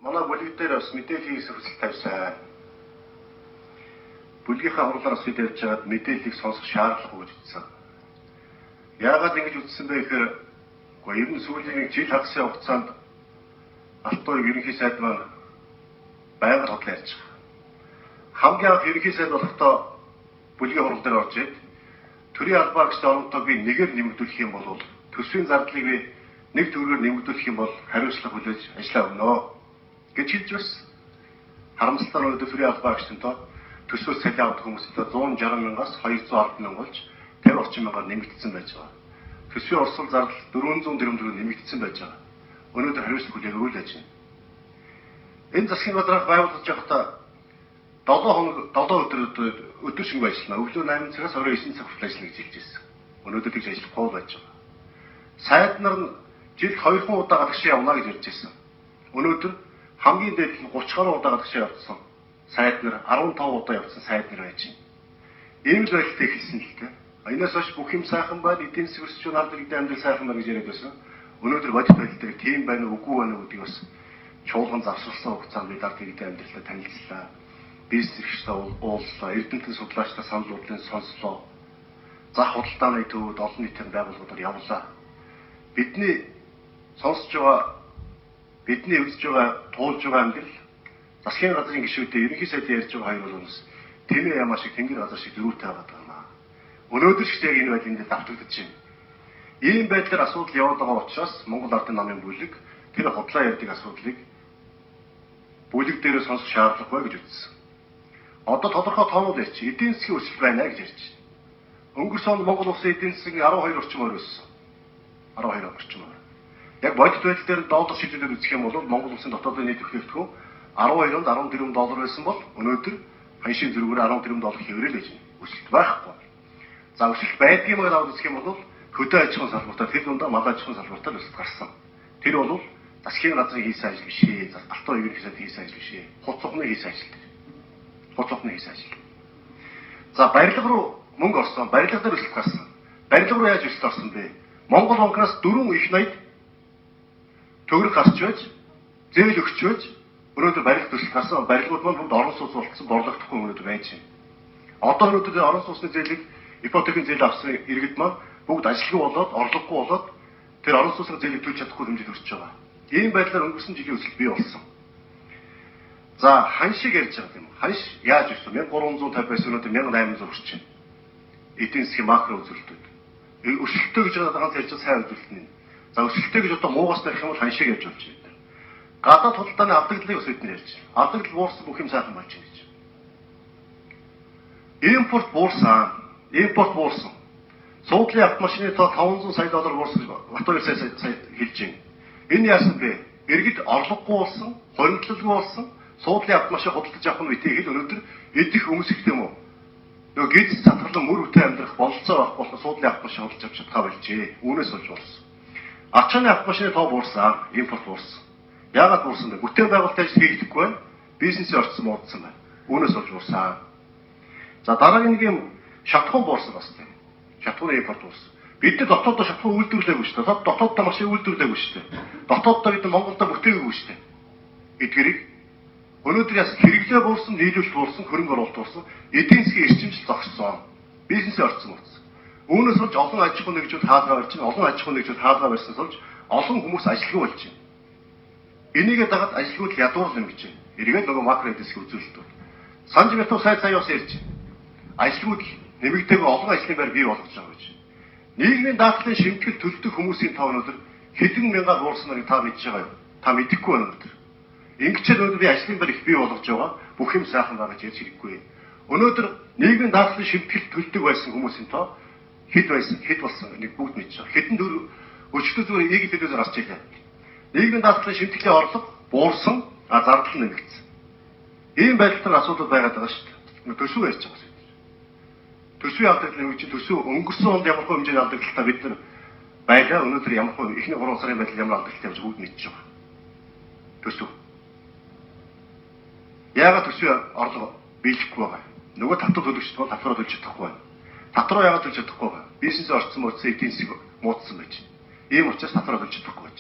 манай бүлэг дээр бас мэдээллийг хүсэл тавьсан. Бүлгийнхаа хурлаар бас явж байгаад мэдээллийг сонсох шаардлагагүй гэж үзсэн. Яагаад ингэж үзсэн бэ гэхээр ер нь сүүлийн нэг жил хагасын хугацаанд Алтуурыг ерөнхий сайд маань байнга тодлоо ярьж байгаа. Хамгийн анх ерөнхий сайд болохдоо бүлгийн хурал дээр орж ирээд төрийн албаа гэж оронтой би нэгээр нэмэгдүүлэх юм бол төсвийн зардлыг би нэг төгрөгөөр нэмэгдүүлэх юм бол хариуцлага хүлээж ажиллаа өгнө гэж хэлж байсан. Харамсалтай нь төрийн албаа гэж тоо төсвөөс цалин авдаг хүмүүстээ 160 мянгаас 210 мянга болж 50 орчим мянгаар нэмэгдсэн байж байгаа. Төсвийн орсол зардал 400 төгрөг нэмэгдсэн байж байгаа. Өнөөдөр хариуцлага хүлээгээгүй л ажина. Энэ засгийн газрынх байгуулж байхдаа 7 өдөр шингөө ажиллана. Өглөө 8 цагаас оройн 9 цаг хүртэл ажиллана гэж хэлж байсан. Өнөөдөр тэгж ажиллахгүй байж байгаа. Сайд нар нь жилд 2 удаа гадагшаа явна гэж ярьж байсан. Өнөөдөр хамгийн дээд нь 30 гаруй удаа гадагшаа явсан. Сайд нар 15 удаа явсан сайд нар байж байна. Ийм л байдалтай хэлсэн л дээ. Энэс хойш бүх юм сайхан байна, эдийн засгийн өсчүүн алдар гэдэг амьдрал сайхан байна гэж яриад байсан. Өнөөдөр бодит байдал дээр тийм байна уу, үгүй байна уу гэдгийг бас чуулган завсарласан хугацаанд бид ард иргэдийн амьдралаа танилцлаа. Бизнес эрхчлээ уулзлаа, эрдэмтэн судлаачтай санал бодлын сонслоо. Зах худалдааны төвөд олон нийтийн байгууллагуудаар явлаа. Бидний сонсож байгаа, бидний үзэж байгаа, туулж байгаа амьдрал засгийн газрын гишүүдтэй ерөнхий сайд ярьж байгаа хоёр бол бас тэмээ ямаа шиг тэнгэр газар шиг зөрүүтэй байгаа юм. Өнөөдөр ч яг энэ байдлыг давтагдаж байна. Ийм байдлаар асуудал яваад байгаа учраас Монгол Ардын намын бүлэг тэр худлаа ярьдаг асуудлыг бүлэг дээрээ сонсох шаардлагагүй гэж үзсэн. Одоо тодорхой тоонууд ярьж эдийн засгийн өсөлт байна гэж ярьж байна. Өнгөрсөн онд Монгол улсын эдийн засгийн 12 орчим ор өссөн. 12 орчим ор. Яг бодит байдал дээр доллар шилжүүлээд үзэх юм бол Монгол улсын дотоодын нийт бүтээгдэхүүн 12-нд 10 тэрбум доллар байсан бол өнөөдөр ханшийн зэрэгээр 10 тэрбум доллар хэврэл байж байна. Өсөлт байхгүй. За өсөлт байдгийг маяг аваад үзэх юм бол хөдөө аж ахуйн салбартаа тэр дундаа мал аж ахуйн салбартаа өсөлт гарсан. Тэр бол засгийн газрын хийсэн ажил биш ээ. Алтуурын ерөнхий сайд хийсэн ажил биш ээ. Хуц ухны хийсэн ажил. Хуц ухны хийсэн ажил. За барилга руу мөнгө орсон. Барилга дээр өсөлт гарсан. Барилга руу яаж өсөлт орсон бэ? Монгол банкнаас 4 их 80 төгрөг гарч байж, зээл өгч байж өнөөдөр барилгад өсөлт гарсан. Барилгууд маань бүгд орон сууц болтсон борлогдохгүй өнөөдөр байж байна. Одоо өнөөдөр орон сууцны зээлийг ипотекийн зээл авсан иргэд маань бүгд ажилгүй болоод, орлогогүй болоод тэр орон сууцны зээлийг төлж чадахгүй хэмжээд өрсөж байгаа. Ийм байдлаар өнгөрсөн жилийн өсөлт бий болсон. За ханшиг ярьж байгаа юм. Ханш яаж өссөн? 1350 байсан өнөөдөр 1800 хүрч байна. Эдийн засгийн макро үзүүлэлтүүд. Өсөлтөө гэж ганц ярьж сайн үзүүлэлт нь. За өсөлтөө гэж одоо муугаас тарих юм бол ханшиг ярьж болж байна. Гадаад худалдааны алдагдлыг бас эдгээр ярьж байна. Алдагдал буурсан бүх юм сайхан болж байна гэж. Импорт буурсан. Суудлын автомашины тоо 500 сая доллар буурсан гэж Батбаяр сая хэлж байна. Энэ яасан бэ? Иргэд орлогогүй болсон, хоригдлолгүй болсон, суудлын автомашин худалдаж авах нь үтэй хэл өнөөдөр идэх өмсөх юм уу? Нөгөө гидс цатгалан мөр үтэй амьдрах бололцоо байх болох суудлын автомашин худалдаж авч чадхаа болжээ. Үүнээс болж болсон. Ачааны автомашины тоо буурсан, импорт буурсан. Яагаад буурсан бэ? Бүтээн байгуулалтын ажил хийгдэхгүй байна. Бизнесийн орцсон муудсан байна. Үүнээс болж буурсан. За дараагийн нэг юм шатхуун буурсан бас тийм. Шатхууны импорт буурсан. Бид дотооддоо шатхуун үйлдвэрлээгүй шүү дээ. Дотооддоо машин үйлдвэрлээгүй шүү дээ. Дотооддоо бид Монголда бүтээгээгүй шүү дээ. Эдгэрийг өнөөдөр яс хэрэглээ буурсан, нийлүүлэлт буурсан, хөрөнгө оруулалт буурсан, эдийн засгийн эрчимжил зогссон. Бизнесийн орцсон муудсан. Үүнээс болж олон аж ахуйн нэгжүүд хаалгаа барьж байна. Олон аж ахуйн нэгжүүд хаалгаа барьснаас болж олон хүмүүс ажилгүй болж байна. Энийгээ дагаад ажилгүйд ядуурлал юм гэж байна. Эргээд нөгөө макро эдийн засгийн үзүүлэлт бол. Санж Мятов сая бас ярьж байна. Ажилгүйд нэмэгдээгүй олон ажлын байр бий болгож байгаа гэж. Нийгмийн даатгалын шимтгэл төлдөг хүмүүсийн тоо өнөөдөр хэдэн мянгаар буурсныг та мэдж байгаа юу? Та мэдэхгүй байна өнөөдөр. Ингэчээд өнөөдөр би ажлын байр их бий болгож байгаа. Бүх юм сайхан байгаа гэж ярьж хэрэггүй. Өнөөдөр нийгмийн даатгалын шимтгэл төлдөг байсан хүмүүсийн тоо хэд болсон нэг бүгд мэдж байгаа. Хэдэн төр өчтөр зүгээр ийг хэлээс гарч ирлээ. Нийгмийн даатгалын шимтгэлийн орлого буурсан, зардал нэмэгдсэн. Ийм байдлаар асуудал байгаад байгаа шүү дээ. Төсөв ярьж байгаа. Төсвийн алдагдлын хэмжээ төсөв өнгөрсөн онд ямар хэмжээний алдагдaltaа бид нар байлаа өнөөдөр ямар хөө эхний 3 сарын байдал ямар алдагдaltaа явж бүгд мэдж байгаа. Төсөв. Яагаад төсвийн орлого биелэхгүй байгаа? Нөгөө татвар төлөгчд бол татвараа төлж чадахгүй байна. Татвараа яагаад төлж чадахгүй байгаа? Бизнесээ орцсон мөцсөн эдийн засаг муудсан байж. Ийм учраас татвараа төлж чадахгүй байж.